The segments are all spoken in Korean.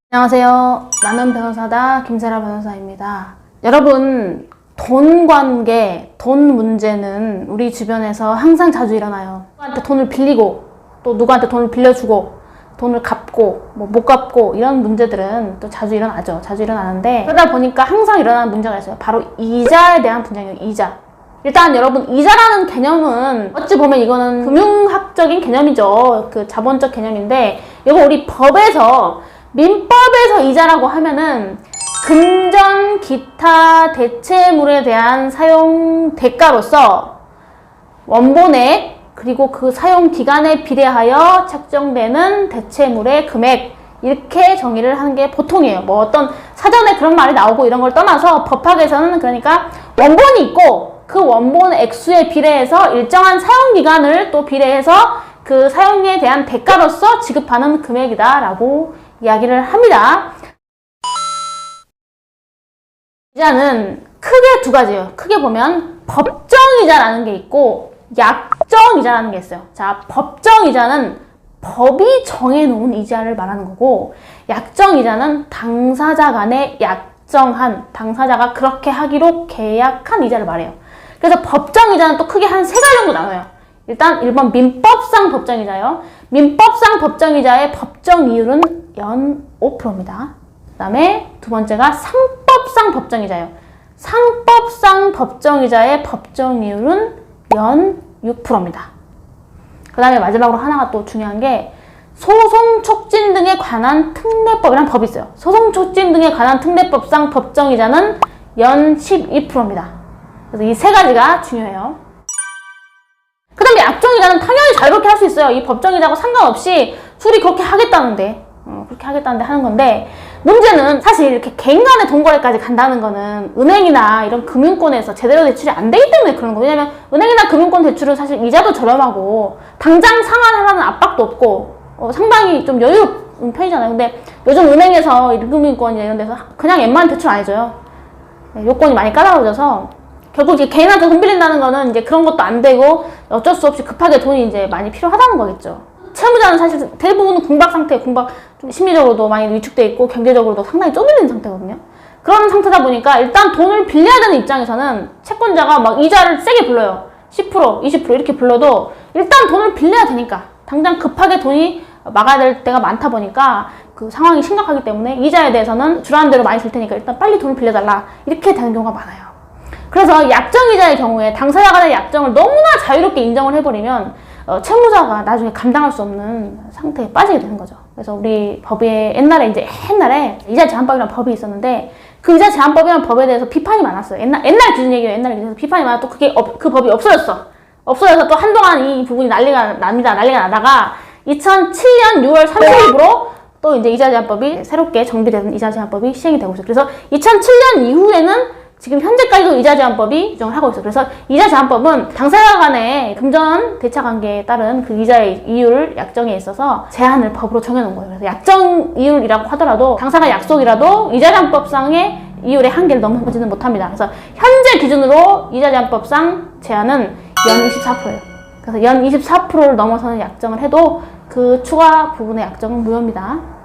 안녕하세요. 나는 변호사다 김세라 변호사입니다. 여러분, 돈 관계, 돈 문제는 우리 주변에서 항상 자주 일어나요. 누구한테 돈을 빌리고 또 누구한테 돈을 빌려주고 돈을 갚고 못 갚고 이런 문제들은 또 자주 일어나죠. 자주 일어나는데 그러다 보니까 항상 일어나는 문제가 있어요. 바로 이자에 대한 분쟁이에요. 이자. 일단 여러분, 이자라는 개념은 어찌 보면 이거는 금융학적인 개념이죠. 그 자본적 개념인데 이거 우리 법에서 민법에서 이자라고 하면은 금전 기타 대체물에 대한 사용 대가로서 원본액 그리고 그 사용 기간에 비례하여 책정되는 대체물의 금액, 이렇게 정의를 하는 게 보통이에요. 뭐 어떤 사전에 그런 말이 나오고 이런 걸 떠나서 법학에서는 그러니까 원본이 있고 그 원본 액수에 비례해서 일정한 사용 기간을 또 비례해서 그 사용에 대한 대가로서 지급하는 금액이다 라고 이야기를 합니다. 이자는 크게 두 가지예요. 크게 보면 법정이자라는 게 있고 약정이자라는 게 있어요. 자, 법정이자는 법이 정해놓은 이자를 말하는 거고, 약정이자는 당사자 간에 약정한, 당사자가 그렇게 하기로 계약한 이자를 말해요. 그래서 법정이자는 또 크게 한 세 가지 정도 나눠요. 일단 1번 민법상 법정이자요. 민법상 법정이자의 법정이율은 연 5%입니다. 그 다음에 두 번째가 상법상 법정이자요. 상법상 법정이자의 법정이율은 연 6%입니다. 그 다음에 마지막으로 하나가 또 중요한 게 소송 촉진 등에 관한 특례법이라는 법이 있어요. 소송 촉진 등에 관한 특례법상 법정이자는 연 12%입니다. 그래서 이 세 가지가 중요해요. 그 다음에 약정이자는 당연히 자유롭게 할 수 있어요. 이 법정이자하고 상관없이 둘이 그렇게 하겠다는데 하는 건데, 문제는 사실 이렇게 개인 간의 돈 거래까지 간다는 거는 은행이나 이런 금융권에서 제대로 대출이 안 되기 때문에 그런 거예요. 왜냐면 은행이나 금융권 대출은 사실 이자도 저렴하고 당장 상환하라는 압박도 없고 상당히 좀 여유로운 편이잖아요. 근데 요즘 은행에서 금융권이나 이런 데서 그냥 웬만한 대출 안 해줘요. 요건이 많이 까다로워져서 결국 이제 개인한테 돈 빌린다는 거는 이제 그런 것도 안 되고 어쩔 수 없이 급하게 돈이 이제 많이 필요하다는 거겠죠. 채무자는 사실 대부분 공박 상태예요. 공박, 좀 심리적으로도 많이 위축돼 있고 경제적으로도 상당히 쪼들린 상태거든요. 그런 상태다 보니까 일단 돈을 빌려야 되는 입장에서는 채권자가 막 이자를 세게 불러요. 10%, 20% 이렇게 불러도 일단 돈을 빌려야 되니까, 당장 급하게 돈이 막아야 될 때가 많다 보니까 그 상황이 심각하기 때문에 이자에 대해서는 주라는 대로 많이 줄 테니까 일단 빨리 돈을 빌려달라, 이렇게 되는 경우가 많아요. 그래서 약정이자의 경우에 당사자 간의 약정을 너무나 자유롭게 인정을 해버리면 채무자가 나중에 감당할 수 없는 상태에 빠지게 되는 거죠. 그래서 우리 법에 옛날에 이자 제한법이라는 법이 있었는데, 그 이자 제한법이라는 법에 대해서 비판이 많았어요. 옛날 기준 얘기예요. 옛날 기준에서 비판이 많아. 또 그 법이 없어져서 또 한동안 이 부분이 난리가 나다가 2007년 6월 30일부로 또 이제 이자 제한법이 새롭게 정비되는 이자 제한법이 시행이 되고 있어요. 그래서 2007년 이후에는 지금 현재까지도 이자 제한법이 규정을 하고 있어요. 그래서 이자 제한법은 당사자 간의 금전 대차 관계에 따른 그 이자의 이율 약정에 있어서 제한을 법으로 정해놓은 거예요. 그래서 약정 이율이라고 하더라도 당사자 약속이라도 이자 제한법상의 이율의 한계를 넘어서지는 못합니다. 그래서 현재 기준으로 이자 제한법상 제한은 연 24%예요. 그래서 연 24%를 넘어서는 약정을 해도 그 추가 부분의 약정은 무효입니다.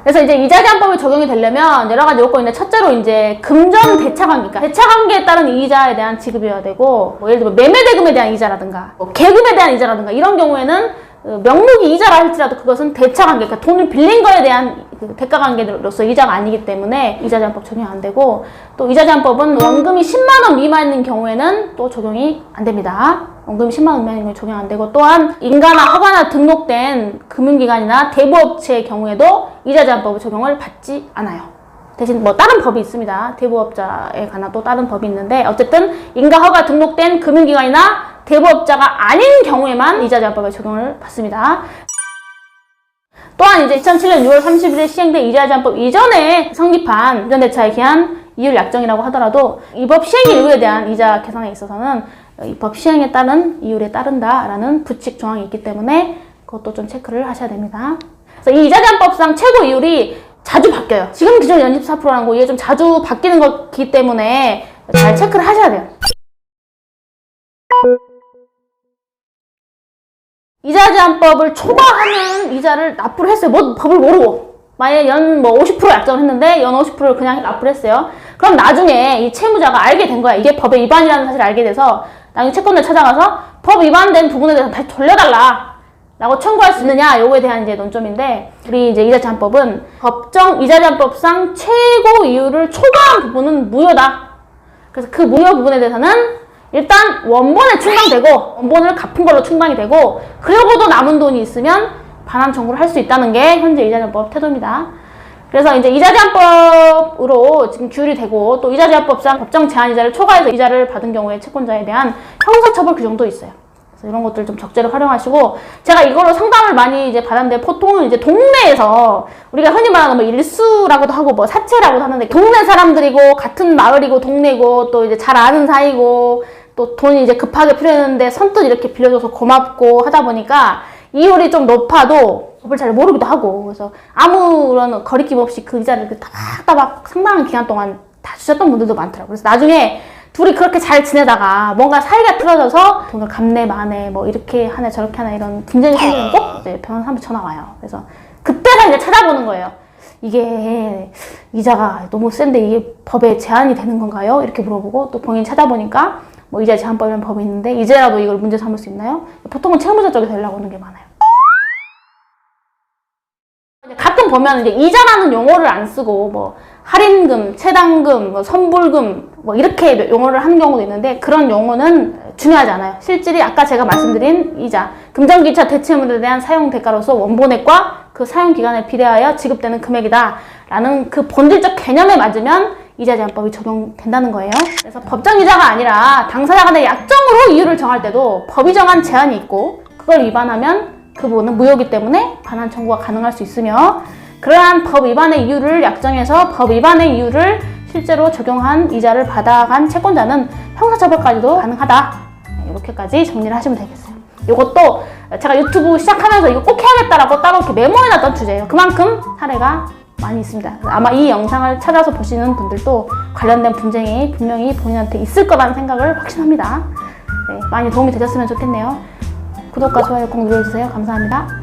그래서 이제 이자 제한법이 적용이 되려면 여러 가지 요건인데, 첫째로 이제 금전 대차 관계, 그러니까 대차 관계에 따른 이자에 대한 지급이어야 되고, 예를 들면 매매대금에 대한 이자라든가 계급에 대한 이자라든가 이런 경우에는 명목이 이자라 할지라도 그것은 대차 관계, 그러니까 돈을 빌린 거에 대한 그 대가 관계로서 이자가 아니기 때문에 이자 제한법 적용 안 되고, 또 이자 제한법은 원금이 10만 원 미만인 경우에는 또 적용이 안 됩니다. 원금이 10만 원 미만인 경우에 적용 안 되고, 또한 인가나 허가나 등록된 금융기관이나 대부업체의 경우에도 이자 제한법을 적용을 받지 않아요. 대신 뭐 다른 법이 있습니다. 대부업자에 관한 또 다른 법이 있는데, 어쨌든 인가 허가 등록된 금융기관이나 대부업자가 아닌 경우에만 이자 제한법에 적용을 받습니다. 또한 이제 2007년 6월 30일에 시행된 이자 제한법 이전에 성립한 금전대차에 기한 이율 약정이라고 하더라도 이 법 시행 일부에 대한 이자 계산에 있어서는 이 법 시행에 따른 이율에 따른다라는 부칙 조항이 있기 때문에 그것도 좀 체크를 하셔야 됩니다. 그래서 이 이자 제한법상 최고 이율이 자주 바뀌어요. 지금 기준 연 24%라는 거, 이게 좀 자주 바뀌는 거기 때문에 잘 체크를 하셔야 돼요. 이자 제한법을 초과하는 이자를 납부를 했어요. 뭐 법을 모르고. 만약에 연 50% 약정을 했는데 연 50%를 그냥 납부를 했어요. 그럼 나중에 이 채무자가 알게 된 거야. 이게 법의 위반이라는 사실을 알게 돼서 나중에 채권자를 찾아가서 법 위반된 부분에 대해서 다시 돌려달라 라고 청구할 수 있느냐, 요거에 대한 이제 논점인데, 우리 이제 이자 제한법은 법정 이자 제한법상 최고 이율을 초과한 부분은 무효다. 그래서 그 무효 부분에 대해서는 일단 원본에 충당되고, 원본을 갚은 걸로 충당이 되고, 그러고도 남은 돈이 있으면 반환 청구를 할 수 있다는 게 현재 이자 제한법 태도입니다. 그래서 이제 이자 제한법으로 지금 규율이 되고, 또 이자 제한법상 법정 제한 이자를 초과해서 이자를 받은 경우에 채권자에 대한 형사처벌 규정도 있어요. 그래서 이런 것들 좀 적절히 활용하시고, 제가 이걸로 상담을 많이 이제 받았는데, 보통은 이제 동네에서 우리가 흔히 말하는 뭐 일수라고도 하고 뭐 사채라고도 하는데, 동네 사람들이고 같은 마을이고 동네고 또 이제 잘 아는 사이고 또 돈이 이제 급하게 필요했는데 선뜻 이렇게 빌려줘서 고맙고 하다 보니까 이율이 좀 높아도 법을 잘 모르기도 하고, 그래서 아무런 거리낌 없이 그 이자를 따박따박 상당한 기간 동안 다 주셨던 분들도 많더라고요. 그래서 나중에 둘이 그렇게 잘 지내다가 뭔가 사이가 틀어져서 돈을 갚네 마네 뭐 이렇게 하네 저렇게 하네 이런 분쟁이 생기면 꼭 이제 변호사한테 전화 와요. 그래서 그때가 이제 찾아보는 거예요. 이게 이자가 너무 센데 이게 법에 제한이 되는 건가요? 이렇게 물어보고, 또 본인이 찾아보니까 뭐 이자 제한법이라는 법이 있는데 이제라도 이걸 문제 삼을 수 있나요? 보통은 채무자 쪽에서 연락 오는 게 많아요. 가끔 보면 이제 이자라는 용어를 안 쓰고 뭐 할인금, 채당금, 뭐 선불금 뭐 이렇게 용어를 하는 경우도 있는데, 그런 용어는 중요하지 않아요. 실질이 아까 제가 말씀드린 이자, 금전기차 대체물에 대한 사용 대가로서 원본액과 그 사용 기간에 비례하여 지급되는 금액이다 라는 그 본질적 개념에 맞으면 이자 제한법이 적용된다는 거예요. 그래서 법정 이자가 아니라 당사자 간의 약정으로 이율을 정할 때도 법이 정한 제한이 있고, 그걸 위반하면 그 부분은 무효이기 때문에 반환 청구가 가능할 수 있으며, 그러한 법 위반의 이유를 약정해서 법 위반의 이유를 실제로 적용한 이자를 받아간 채권자는 형사처벌까지도 가능하다. 이렇게까지 정리를 하시면 되겠어요. 이것도 제가 유튜브 시작하면서 이거 꼭 해야겠다라고 따로 이렇게 메모해놨던 주제예요. 그만큼 사례가 많이 있습니다. 아마 이 영상을 찾아서 보시는 분들도 관련된 분쟁이 분명히 본인한테 있을 거라는 생각을 확신합니다. 네, 많이 도움이 되셨으면 좋겠네요. 구독과 좋아요 꼭 눌러주세요. 감사합니다.